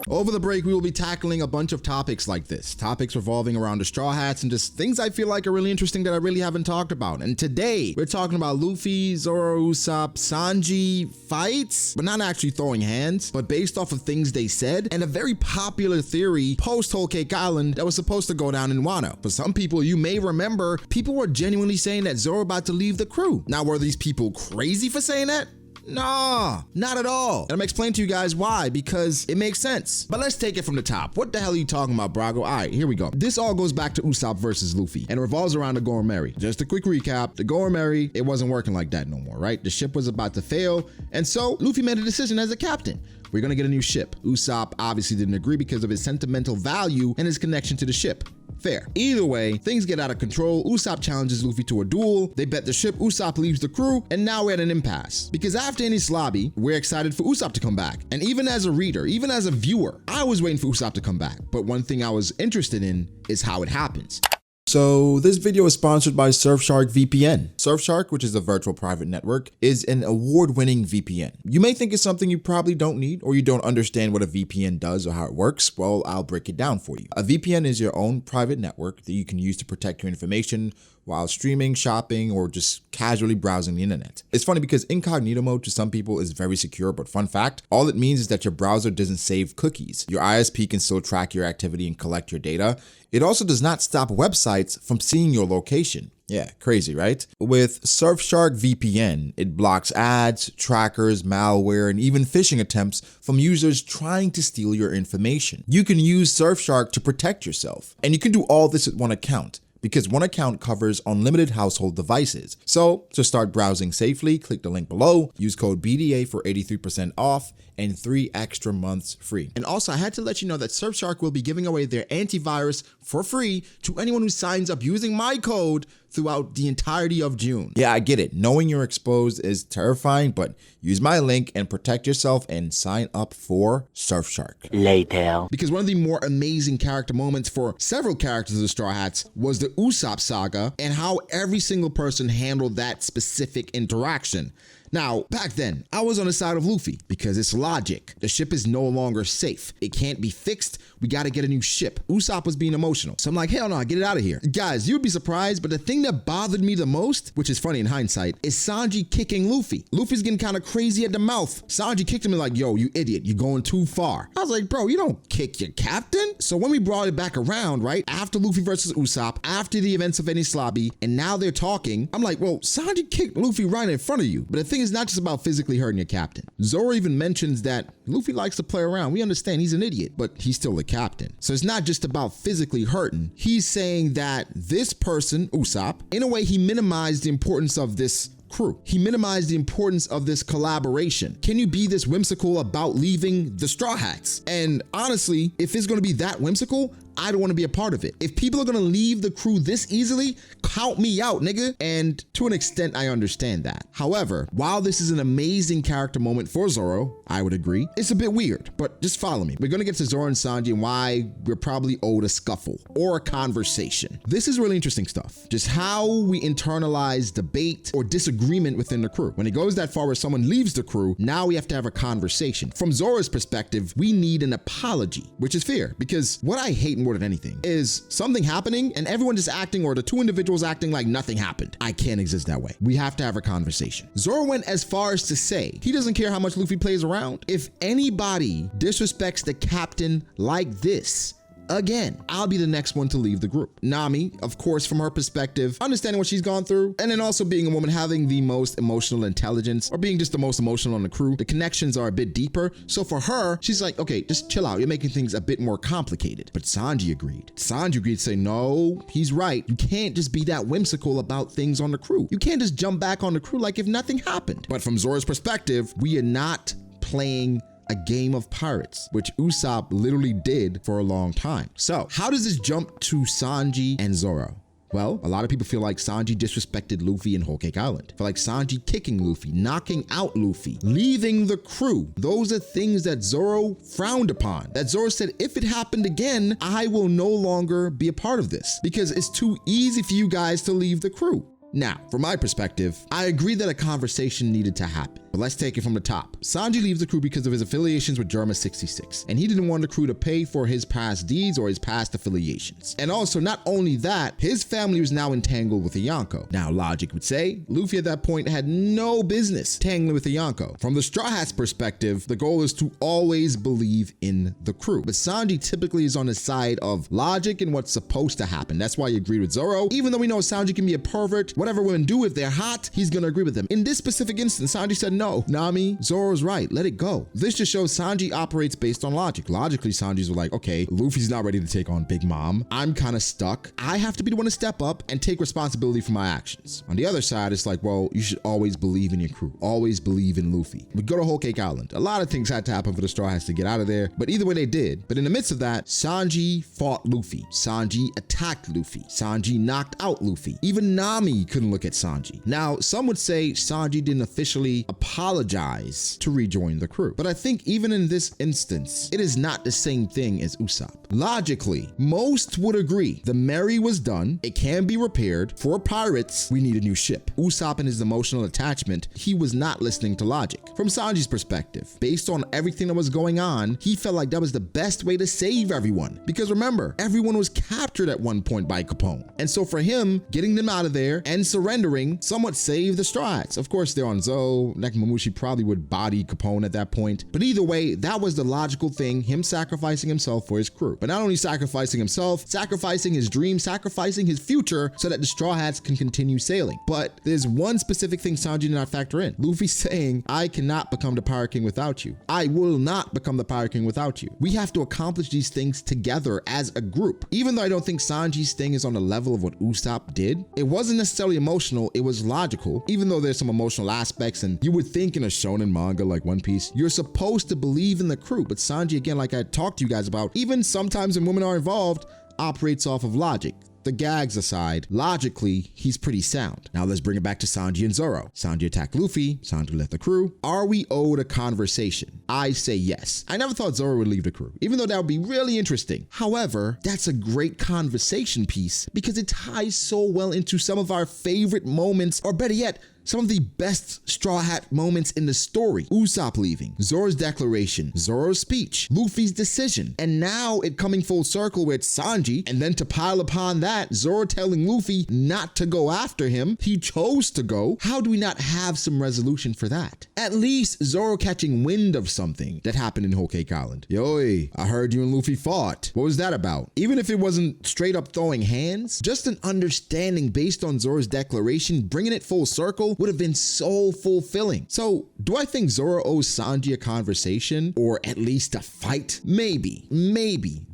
Over the break, we will be tackling a bunch of topics like this, topics revolving around the Straw Hats and just things I feel like are really interesting that I really haven't talked about. And today, we're talking about Luffy, Zoro, Usopp, Sanji fights, but not actually throwing hands, but based off of things they said, and a very popular theory post Whole Cake Island that was supposed to go down in Wano. For some people, you may remember, people were genuinely saying that Zoro about to leave the crew. Now, were these people crazy for saying that? Nah, not at all. And I'm explaining to you guys why, because it makes sense. But let's take it from the top. What the hell are you talking about, Brago? All right, here we go. This all goes back to Usopp versus Luffy and revolves around the Goromeri. Just a quick recap, the Goromeri, it wasn't working like that no more, right? The ship was about to fail, and so Luffy made a decision as a captain. We're gonna get a new ship. Usopp obviously didn't agree because of his sentimental value and his connection to the ship. Fair. Either way, things get out of control. Usopp challenges Luffy to a duel. They bet the ship. Usopp leaves the crew, and now we're at an impasse. Because after Enies Lobby, we're excited for Usopp to come back. And even as a reader, even as a viewer, I was waiting for Usopp to come back. But one thing I was interested in is how it happens. So this video is sponsored by Surfshark VPN. Surfshark, which is a virtual private network, is an award-winning VPN. You may think it's something you probably don't need, or you don't understand what a VPN does or how it works. Well, I'll break it down for you. A VPN is your own private network that you can use to protect your information while streaming, shopping, or just casually browsing the internet. It's funny because incognito mode to some people is very secure, but fun fact, all it means is that your browser doesn't save cookies. Your ISP can still track your activity and collect your data. It also does not stop websites from seeing your location. Yeah, crazy, right? With Surfshark VPN, it blocks ads, trackers, malware, and even phishing attempts from users trying to steal your information. You can use Surfshark to protect yourself, and you can do all this with one account, because one account covers unlimited household devices. So to start browsing safely, click the link below, use code B.D.A. for 83% off and 3 extra months free. And also, I had to let you know that Surfshark will be giving away their antivirus for free to anyone who signs up using my code throughout the entirety of June. Yeah, I get it. Knowing you're exposed is terrifying, but use my link and protect yourself and sign up for Surfshark. Later. Because one of the more amazing character moments for several characters of the Straw Hats was the Usopp saga and how every single person handled that specific interaction. Now, back then, I was on the side of Luffy because it's logic. The ship is no longer safe. It can't be fixed. We gotta get a new ship. Usopp was being emotional. So I'm like, hell no, get it out of here. Guys, you'd be surprised, but the thing that bothered me the most, which is funny in hindsight, is Sanji kicking Luffy. Luffy's getting kind of crazy at the mouth. Sanji kicked him and like, yo, you idiot, you're going too far. I was like, bro, you don't kick your captain. So when we brought it back around, right, after Luffy versus Usopp, after the events of Enies Lobby, and now they're talking, I'm like, well, Sanji kicked Luffy right in front of you. But the thing is not just about physically hurting your captain. Zoro even mentions that Luffy likes to play around. We understand he's an idiot, but he's still the captain. So it's not just about physically hurting. He's saying that this person, Usopp, in a way he minimized the importance of this crew. He minimized the importance of this collaboration. Can you be this whimsical about leaving the Straw Hats? And honestly, if it's going to be that whimsical, I don't want to be a part of it. If people are going to leave the crew this easily, count me out, nigga. And to an extent, I understand that. However, while this is an amazing character moment for Zoro, I would agree, it's a bit weird, but just follow me. We're going to get to Zoro and Sanji and why we're probably owed a scuffle or a conversation. This is really interesting stuff. Just how we internalize debate or disagreement within the crew. When it goes that far where someone leaves the crew, now we have to have a conversation. From Zoro's perspective, we need an apology, which is fair because what I hate more than anything is something happening and everyone just acting, or the two individuals acting like nothing happened. I can't exist that way. We have to have a conversation. Zoro went as far as to say he doesn't care how much Luffy plays around. If anybody disrespects the captain like this, again, I'll be the next one to leave the group. Nami, of course, from her perspective, understanding what she's gone through, and then also being a woman having the most emotional intelligence, or being just the most emotional on the crew, the connections are a bit deeper. So for her, she's like, okay, just chill out. You're making things a bit more complicated. But Sanji agreed. Sanji agreed to say, no, he's right. You can't just be that whimsical about things on the crew. You can't just jump back on the crew like if nothing happened. But from Zoro's perspective, we are not playing a game of pirates, which Usopp literally did for a long time. So how does this jump to Sanji and Zoro? Well, a lot of people feel like Sanji disrespected Luffy in Whole Cake Island. Feel like Sanji kicking Luffy, knocking out Luffy, leaving the crew. Those are things that Zoro frowned upon. That Zoro said, if it happened again, I will no longer be a part of this because it's too easy for you guys to leave the crew. Now, from my perspective, I agree that a conversation needed to happen. But let's take it from the top. Sanji leaves the crew because of his affiliations with Germa 66, and he didn't want the crew to pay for his past deeds or his past affiliations. And also, not only that, his family was now entangled with a Yonko. Now, logic would say, Luffy at that point had no business tangling with a Yonko. From the Straw Hats' perspective, the goal is to always believe in the crew. But Sanji typically is on the side of logic and what's supposed to happen. That's why he agreed with Zoro. Even though we know Sanji can be a pervert, whatever women do, if they're hot, he's gonna agree with them. In this specific instance, Sanji said, no, Nami, Zoro's right, let it go. This just shows Sanji operates based on logic. Logically, Sanji's like, okay, Luffy's not ready to take on Big Mom. I'm kind of stuck. I have to be the one to step up and take responsibility for my actions. On the other side, it's like, well, you should always believe in your crew. Always believe in Luffy. We go to Whole Cake Island. A lot of things had to happen for the Straw Hats to get out of there, but either way they did. But in the midst of that, Sanji fought Luffy. Sanji attacked Luffy. Sanji knocked out Luffy. Even Nami couldn't look at Sanji. Now, some would say Sanji didn't officially apologize to rejoin the crew. But I think even in this instance, it is not the same thing as Usopp. Logically, most would agree the Merry was done. It can be repaired. For pirates, we need a new ship. Usopp and his emotional attachment, he was not listening to logic. From Sanji's perspective, based on everything that was going on, he felt like that was the best way to save everyone. Because remember, everyone was captured at one point by Capone. And so for him, getting them out of there and surrendering somewhat saved the Straw Hats. Of course, they're on Zou. Nekomamushi probably would body Capone at that point. But either way, that was the logical thing, him sacrificing himself for his crew. But not only sacrificing himself, sacrificing his dream, sacrificing his future so that the Straw Hats can continue sailing. But there's one specific thing Sanji did not factor in. Luffy saying, I cannot become the Pirate King without you. I will not become the Pirate King without you. We have to accomplish these things together as a group. Even though I don't think Sanji's thing is on the level of what Usopp did, it wasn't necessarily emotional, it was logical. Even though there's some emotional aspects, and you would think in a shonen manga like One Piece, you're supposed to believe in the crew. But Sanji, again, like I talked to you guys about, even sometimes when women are involved, operates off of logic. The gags aside, logically, he's pretty sound. Now let's bring it back to Sanji and Zoro. Sanji attacked Luffy, Sanji left the crew. Are we owed a conversation? I say yes. I never thought Zoro would leave the crew, even though that would be really interesting. However, that's a great conversation piece because it ties so well into some of our favorite moments, or better yet, some of the best Straw Hat moments in the story. Usopp leaving, Zoro's declaration, Zoro's speech, Luffy's decision, and now it coming full circle where it's Sanji, and then to pile upon that, Zoro telling Luffy not to go after him. He chose to go. How do we not have some resolution for that? At least Zoro catching wind of something that happened in Whole Cake Island. Yoi, I heard you and Luffy fought. What was that about? Even if it wasn't straight up throwing hands, just an understanding based on Zoro's declaration, bringing it full circle, would have been so fulfilling. So do I think Zoro owes Sanji a conversation or at least a fight? Maybe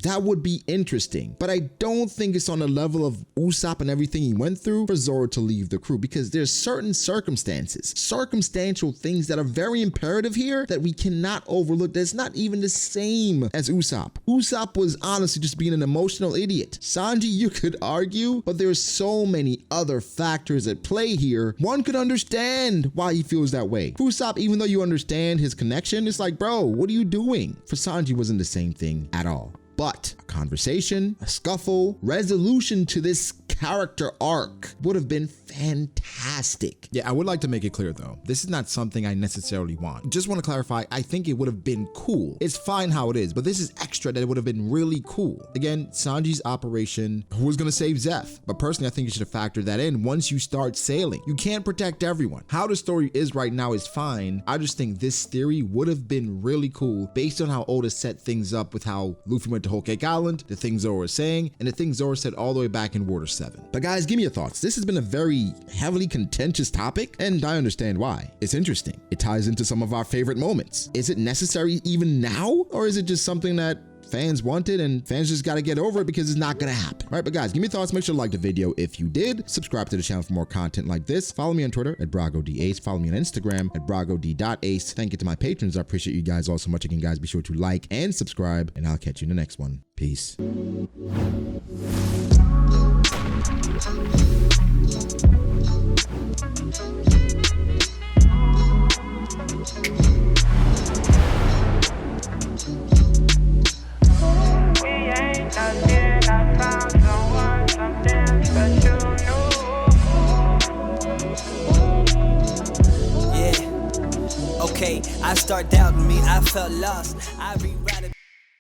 that would be interesting, but I don't think it's on the level of Usopp and everything he went through for Zoro to leave the crew, because there's certain circumstances, circumstantial things that are very imperative here that we cannot overlook. That's not even the same as Usopp. Usopp was honestly just being an emotional idiot. Sanji, you could argue, but there's so many other factors at play here. One could understand why he feels that way. For Usopp, even though you understand his connection, it's like, bro, what are you doing? For Sanji, wasn't the same thing at all. But a conversation, a scuffle, resolution to this character arc would have been fantastic. Yeah, I would like to make it clear though, this is not something I necessarily want. Just want to clarify, I think it would have been cool. It's fine how it is, but this is extra that it would have been really cool. Again, Sanji's operation, who was going to save Zeph? But personally, I think you should have factored that in once you start sailing. You can't protect everyone. How the story is right now is fine. I just think this theory would have been really cool based on how Oda set things up with how Luffy went to Whole Cake Island, the things Zoro was saying, and the things Zoro said all the way back in Water 7. But guys, give me your thoughts. This has been a very heavily contentious topic, and I understand why. It's interesting. It ties into some of our favorite moments. Is it necessary even now, or is it just something that fans wanted and fans just got to get over it because it's not gonna happen? All right, but guys, give me your thoughts. Make sure to like the video if you did. Subscribe to the channel for more content like this. Follow me on Twitter at BragoDAce. Follow me on Instagram at BragoD.Ace. Thank you to my patrons. I appreciate you guys all so much. Again, guys, be sure to like and subscribe, and I'll catch you in the next one. Peace. Okay, I start doubting me, I felt lost. I rewrite it.